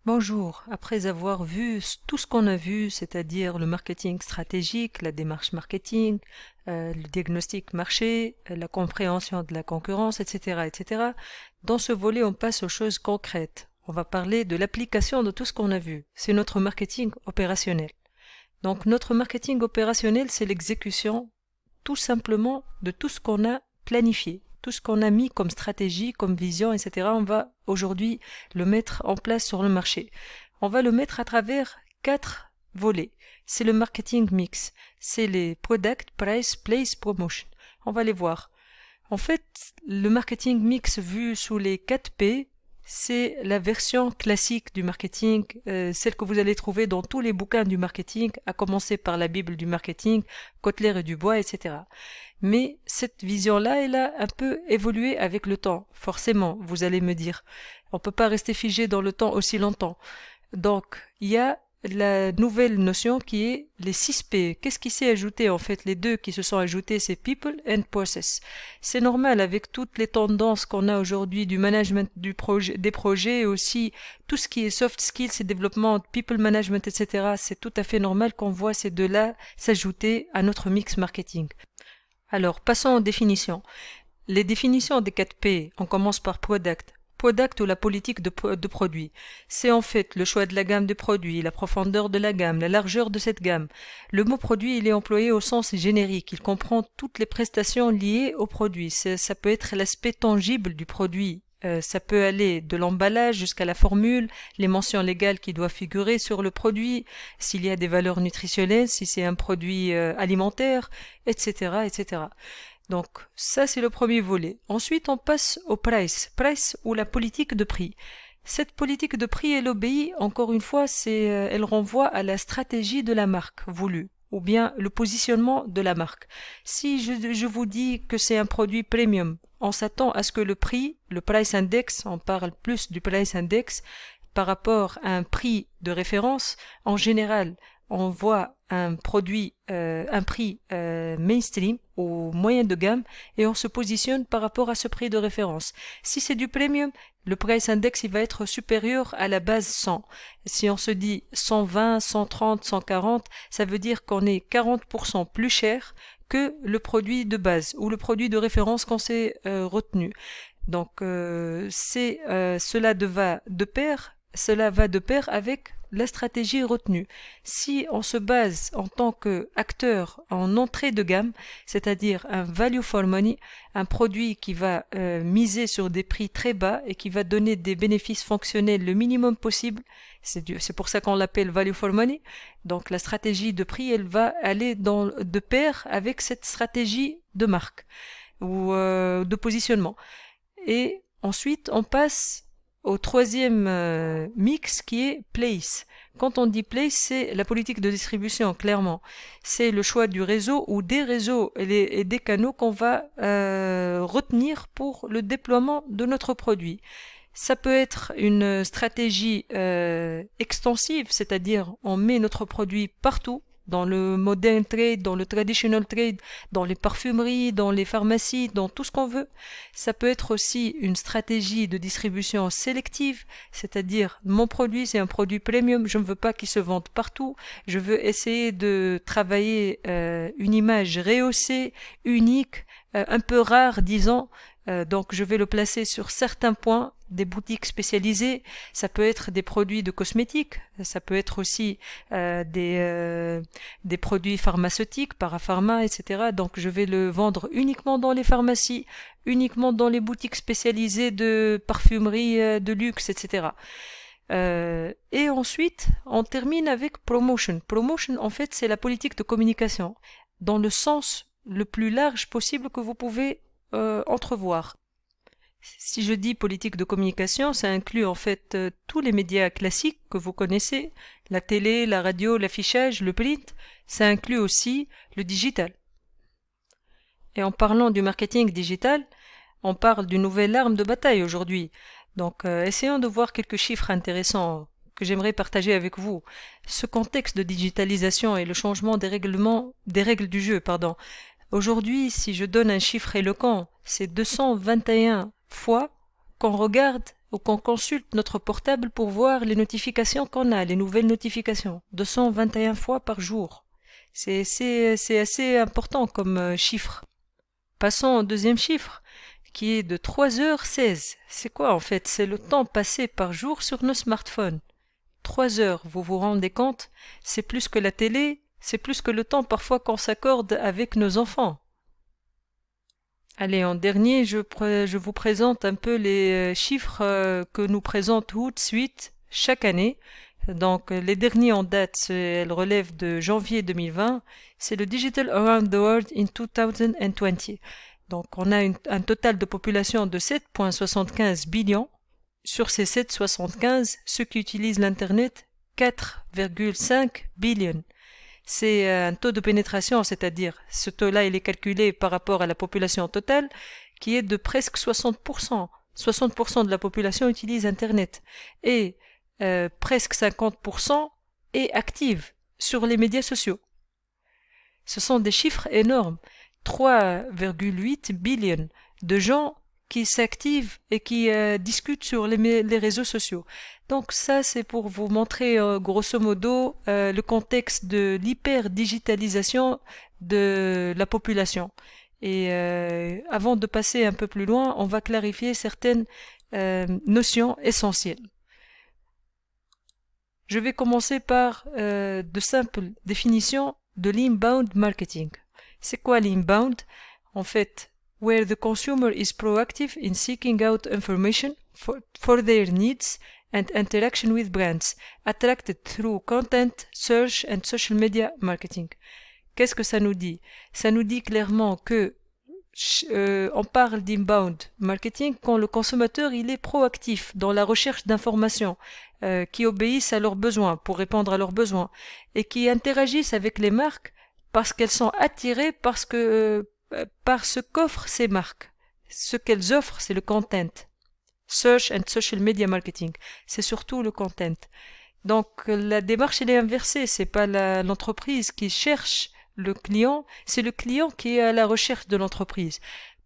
Bonjour, après avoir vu tout ce qu'on a vu, c'est-à-dire le marketing stratégique, la démarche marketing, le diagnostic marché, la compréhension de la concurrence, etc., etc., dans ce volet, on passe aux choses concrètes. On va parler de l'application de tout ce qu'on a vu. C'est notre marketing opérationnel. Donc notre marketing opérationnel, c'est l'exécution tout simplement de tout ce qu'on a planifié, tout ce qu'on a mis comme stratégie, comme vision, etc. On va aujourd'hui le mettre en place sur le marché. On va le mettre à travers 4 volets. C'est le marketing mix, c'est les product, price, place, promotion. On va les voir. En fait, le marketing mix vu sous les 4 P, c'est la version classique du marketing, celle que vous allez trouver dans tous les bouquins du marketing, à commencer par la Bible du marketing, Kotler et Dubois, etc. Mais cette vision-là, elle a un peu évolué avec le temps. Forcément, vous allez me dire, on ne peut pas rester figé dans le temps aussi longtemps. Donc, il y a la nouvelle notion qui est les 6 P. Qu'est-ce qui s'est ajouté en fait? Les deux qui se sont ajoutés, c'est People and Process. C'est normal avec toutes les tendances qu'on a aujourd'hui du management des projets et aussi tout ce qui est soft skills et développement, people management, etc. C'est tout à fait normal qu'on voit ces deux-là s'ajouter à notre mix marketing. Alors, passons aux définitions. Les définitions des 4 P, on commence par product. Product ou la politique de produit. C'est en fait le choix de la gamme de produits, la profondeur de la gamme, la largeur de cette gamme. Le mot produit, il est employé au sens générique. Il comprend toutes les prestations liées au produit. Ça peut être l'aspect tangible du produit. Ça peut aller de l'emballage jusqu'à la formule, les mentions légales qui doivent figurer sur le produit, s'il y a des valeurs nutritionnelles, si c'est un produit alimentaire, etc., etc. Donc ça c'est le premier volet. Ensuite on passe au price. Price ou la politique de prix. Cette politique de prix elle obéit, encore une fois, elle renvoie à la stratégie de la marque voulue ou bien le positionnement de la marque. Si je vous dis que c'est un produit premium, on s'attend à ce que le prix, le price index, on parle plus du price index par rapport à un prix de référence, en général on voit un prix mainstream ou moyen de gamme et on se positionne par rapport à ce prix de référence. Si c'est du premium, le price index il va être supérieur à la base 100. Si on se dit 120, 130, 140, ça veut dire qu'on est 40% plus cher que le produit de base ou le produit de référence qu'on s'est retenu. Donc cela va de pair avec la stratégie retenue. Si on se base en tant qu'acteur en entrée de gamme, c'est-à-dire un value for money, un produit qui va miser sur des prix très bas et qui va donner des bénéfices fonctionnels le minimum possible, c'est pour ça qu'on l'appelle value for money. Donc la stratégie de prix, elle va aller de pair avec cette stratégie de marque ou de positionnement. Et ensuite, on passe au troisième mix qui est place. Quand on dit place, c'est la politique de distribution, clairement. C'est le choix du réseau ou des réseaux et des canaux qu'on va retenir pour le déploiement de notre produit. Ça peut être une stratégie extensive, c'est-à-dire on met notre produit partout, dans le modern trade, dans le traditional trade, dans les parfumeries, dans les pharmacies, dans tout ce qu'on veut. Ça peut être aussi une stratégie de distribution sélective, c'est-à-dire mon produit c'est un produit premium, je ne veux pas qu'il se vende partout, je veux essayer de travailler une image rehaussée, unique, un peu rare disons, donc je vais le placer sur certains points, des boutiques spécialisées, ça peut être des produits de cosmétiques, ça peut être aussi des produits pharmaceutiques, parapharma, etc. Donc je vais le vendre uniquement dans les pharmacies, uniquement dans les boutiques spécialisées de parfumerie de luxe, etc. Et ensuite, on termine avec promotion. Promotion, en fait, c'est la politique de communication, dans le sens le plus large possible que vous pouvez entrevoir. Si je dis politique de communication, ça inclut en fait tous les médias classiques que vous connaissez, la télé, la radio, l'affichage, le print, ça inclut aussi le digital. Et en parlant du marketing digital, on parle d'une nouvelle arme de bataille aujourd'hui. Donc essayons de voir quelques chiffres intéressants que j'aimerais partager avec vous. Ce contexte de digitalisation et le changement des règles du jeu, pardon. Aujourd'hui, si je donne un chiffre éloquent, c'est 221 fois qu'on regarde ou qu'on consulte notre portable pour voir les notifications qu'on a, les nouvelles notifications, 221 fois par jour. C'est assez important comme chiffre. Passons au deuxième chiffre, qui est de 3h16. C'est quoi en fait? C'est le temps passé par jour sur nos smartphones. 3 heures, vous vous rendez compte? C'est plus que la télé, c'est plus que le temps parfois qu'on s'accorde avec nos enfants. Allez, en dernier, je vous présente un peu les chiffres que nous présente Hootsuite chaque année. Donc, les derniers en date, elles relèvent de janvier 2020. C'est le Digital Around the World in 2020. Donc, on a un total de population de 7,75 billions. Sur ces 7,75, ceux qui utilisent l'Internet, 4,5 billions. C'est un taux de pénétration, c'est-à-dire ce taux-là, il est calculé par rapport à la population totale, qui est de presque 60%. 60% de la population utilise Internet. Et presque 50% est active sur les médias sociaux. Ce sont des chiffres énormes. 3,8 billions de gens qui s'activent et qui discutent sur les réseaux sociaux. Donc ça, c'est pour vous montrer grosso modo le contexte de l'hyper-digitalisation de la population. Et avant de passer un peu plus loin, on va clarifier certaines notions essentielles. Je vais commencer par de simples définitions de l'inbound marketing. C'est quoi l'inbound? En fait, where the consumer is proactive in seeking out information for their needs and interaction with brands, attracted through content, search and social media marketing. Qu'est-ce que ça nous dit? Ça nous dit clairement que on parle d'inbound marketing quand le consommateur il est proactif dans la recherche d'informations qui obéissent à leurs besoins, pour répondre à leurs besoins, et qui interagissent avec les marques parce qu'elles sont attirées par ce qu'offrent ces marques. Ce qu'elles offrent, c'est le content. Search and social media marketing, c'est surtout le content. Donc la démarche elle est inversée, c'est pas l'entreprise qui cherche le client, c'est le client qui est à la recherche de l'entreprise.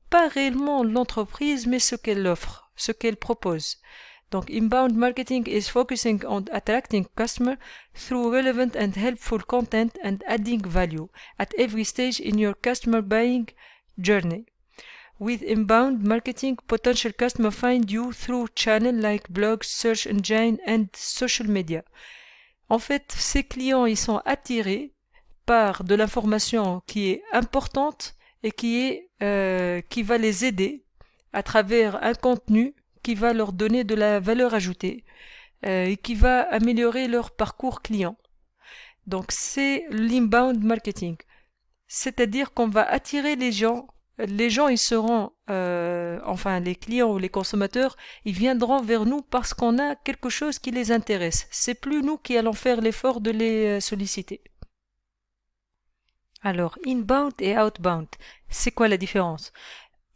Pas réellement l'entreprise, mais ce qu'elle offre, ce qu'elle propose. Donc inbound marketing is focusing on attracting customers through relevant and helpful content and adding value at every stage in your customer buying journey. With inbound marketing, potential customers find you through channels like blogs, search engines and social media. En fait, ces clients, ils sont attirés par de l'information qui est importante et qui va les aider à travers un contenu qui va leur donner de la valeur ajoutée et qui va améliorer leur parcours client. Donc c'est l'inbound marketing. C'est-à-dire qu'on va attirer les gens. Les gens, ils seront, enfin les clients ou les consommateurs, ils viendront vers nous parce qu'on a quelque chose qui les intéresse. C'est plus nous qui allons faire l'effort de les solliciter. Alors, inbound et outbound, c'est quoi la différence?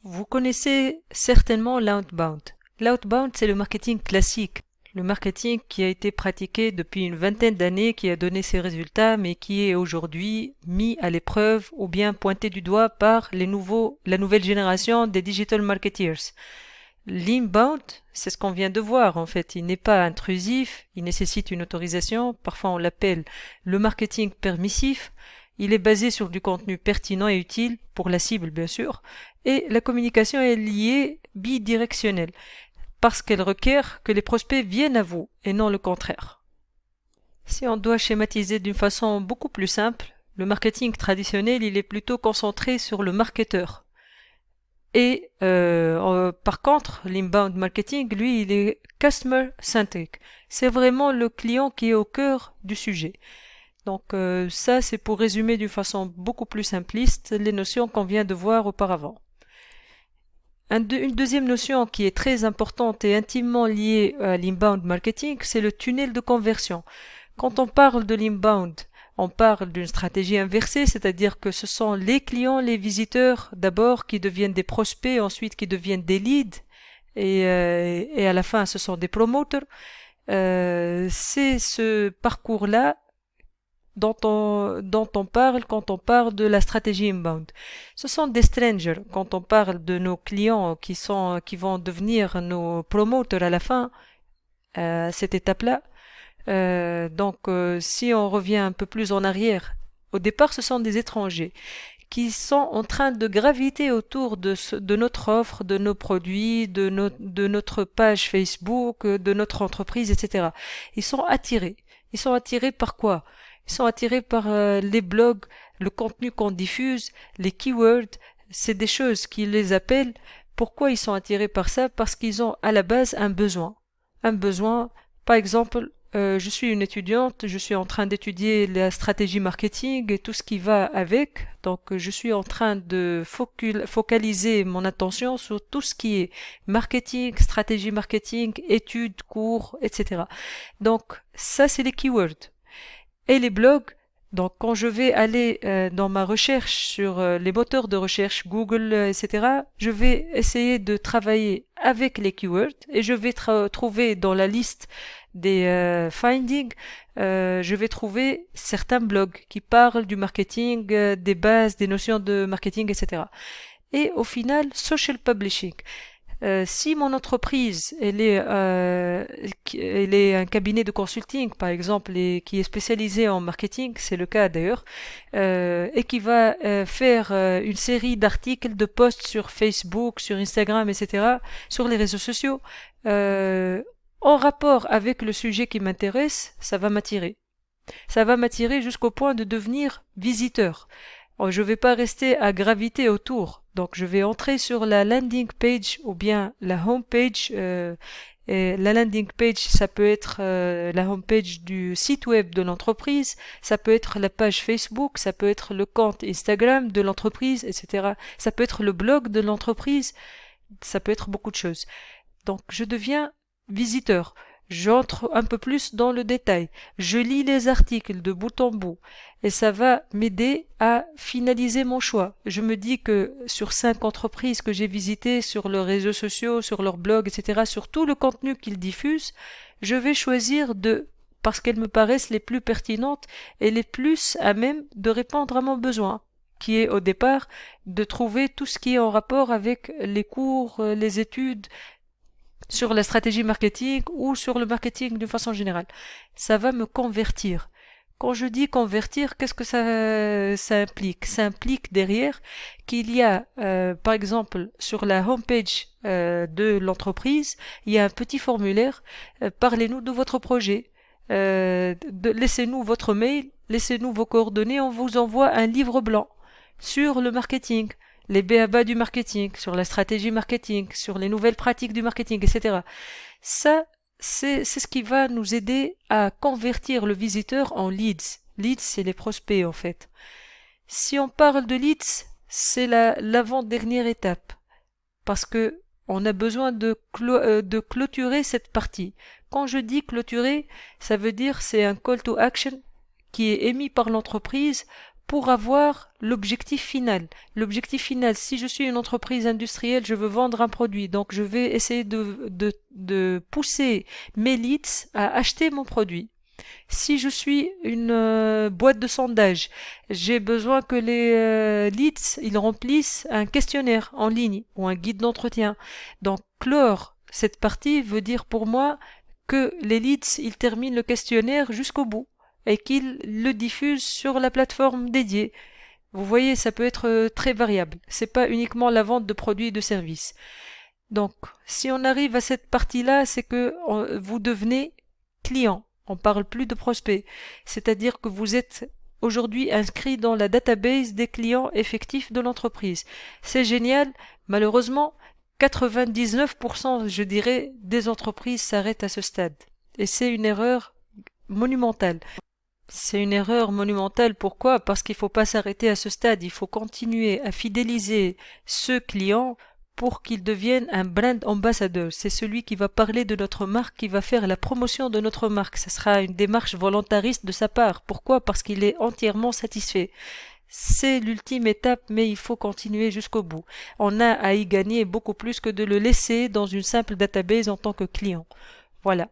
Vous connaissez certainement l'outbound. L'outbound, c'est le marketing classique. Le marketing qui a été pratiqué depuis une vingtaine d'années, qui a donné ses résultats, mais qui est aujourd'hui mis à l'épreuve ou bien pointé du doigt par la nouvelle génération des digital marketeers. L'inbound, c'est ce qu'on vient de voir en fait. Il n'est pas intrusif, il nécessite une autorisation. Parfois on l'appelle le marketing permissif. Il est basé sur du contenu pertinent et utile pour la cible bien sûr. Et la communication est liée bidirectionnelle, parce qu'elle requiert que les prospects viennent à vous et non le contraire. Si on doit schématiser d'une façon beaucoup plus simple, le marketing traditionnel, il est plutôt concentré sur le marketeur. Et par contre, l'inbound marketing, lui, il est customer centric. C'est vraiment le client qui est au cœur du sujet. Donc ça, c'est pour résumer d'une façon beaucoup plus simpliste les notions qu'on vient de voir auparavant. Une deuxième notion qui est très importante et intimement liée à l'inbound marketing, c'est le tunnel de conversion. Quand on parle de l'inbound, on parle d'une stratégie inversée, c'est-à-dire que ce sont les clients, les visiteurs d'abord qui deviennent des prospects, ensuite qui deviennent des leads et à la fin ce sont des promoters. C'est ce parcours-là dont on parle quand on parle de la stratégie inbound. Ce sont des strangers. Quand on parle de nos clients qui vont devenir nos promoteurs à la fin, à cette étape-là. Si on revient un peu plus en arrière, au départ, ce sont des étrangers qui sont en train de graviter autour de notre offre, de nos produits, de notre page Facebook, de notre entreprise, etc. Ils sont attirés. Ils sont attirés par quoi? Ils sont attirés par les blogs, le contenu qu'on diffuse, les keywords. C'est des choses qui les appellent. Pourquoi ils sont attirés par ça? Parce qu'ils ont à la base un besoin. Un besoin, par exemple, je suis une étudiante, je suis en train d'étudier la stratégie marketing et tout ce qui va avec. Donc, je suis en train de focaliser mon attention sur tout ce qui est marketing, stratégie marketing, études, cours, etc. Donc, ça, c'est les keywords. Et les blogs, donc quand je vais aller dans ma recherche sur les moteurs de recherche, Google, etc., je vais essayer de travailler avec les keywords et je vais trouver dans la liste des findings, je vais trouver certains blogs qui parlent du marketing, des bases, des notions de marketing, etc. Et au final, social publishing. Si mon entreprise elle est un cabinet de consulting par exemple et qui est spécialisé en marketing, c'est le cas d'ailleurs, et qui va faire une série d'articles, de posts sur Facebook, sur Instagram, etc., sur les réseaux sociaux, en rapport avec le sujet qui m'intéresse, ça va m'attirer. Ça va m'attirer jusqu'au point de devenir visiteur. Je ne vais pas rester à graviter autour. Donc, je vais entrer sur la landing page ou bien la home page. Et la landing page, ça peut être la home page du site web de l'entreprise, ça peut être la page Facebook, ça peut être le compte Instagram de l'entreprise, etc. Ça peut être le blog de l'entreprise, ça peut être beaucoup de choses. Donc, je deviens visiteur. J'entre un peu plus dans le détail. Je lis les articles de bout en bout et ça va m'aider à finaliser mon choix. Je me dis que sur 5 entreprises que j'ai visitées, sur leurs réseaux sociaux, sur leurs blogs, etc., sur tout le contenu qu'ils diffusent, je vais choisir parce qu'elles me paraissent les plus pertinentes et les plus à même de répondre à mon besoin, qui est au départ de trouver tout ce qui est en rapport avec les cours, les études, sur la stratégie marketing ou sur le marketing d'une façon générale. Ça va me convertir. Quand je dis convertir, qu'est-ce que ça implique? Ça implique derrière qu'il y a, par exemple, sur la homepage de l'entreprise, il y a un petit formulaire. Parlez-nous de votre projet. Laissez-nous votre mail, laissez-nous vos coordonnées, on vous envoie un livre blanc sur le marketing. Les b.a.-ba du marketing, sur la stratégie marketing, sur les nouvelles pratiques du marketing, etc. Ça, c'est ce qui va nous aider à convertir le visiteur en leads. Leads, c'est les prospects en fait. Si on parle de leads, c'est l'avant-dernière étape. Parce que on a besoin de clôturer cette partie. Quand je dis clôturer, ça veut dire c'est un call to action qui est émis par l'entreprise pour avoir l'objectif final. L'objectif final, si je suis une entreprise industrielle, je veux vendre un produit, donc je vais essayer de pousser mes leads à acheter mon produit. Si je suis une boîte de sondage, j'ai besoin que les leads, ils remplissent un questionnaire en ligne ou un guide d'entretien. Donc, clore cette partie veut dire pour moi que les leads, ils terminent le questionnaire jusqu'au bout et qu'ils le diffusent sur la plateforme dédiée. Vous voyez, ça peut être très variable. C'est pas uniquement la vente de produits et de services. Donc, si on arrive à cette partie-là, c'est que vous devenez client. On parle plus de prospect. C'est-à-dire que vous êtes aujourd'hui inscrit dans la database des clients effectifs de l'entreprise. C'est génial. Malheureusement, 99%, je dirais, des entreprises s'arrêtent à ce stade. Et c'est une erreur monumentale. C'est une erreur monumentale. Pourquoi? Parce qu'il ne faut pas s'arrêter à ce stade. Il faut continuer à fidéliser ce client pour qu'il devienne un brand ambassadeur. C'est celui qui va parler de notre marque, qui va faire la promotion de notre marque. Ce sera une démarche volontariste de sa part. Pourquoi? Parce qu'il est entièrement satisfait. C'est l'ultime étape, mais il faut continuer jusqu'au bout. On a à y gagner beaucoup plus que de le laisser dans une simple database en tant que client. Voilà.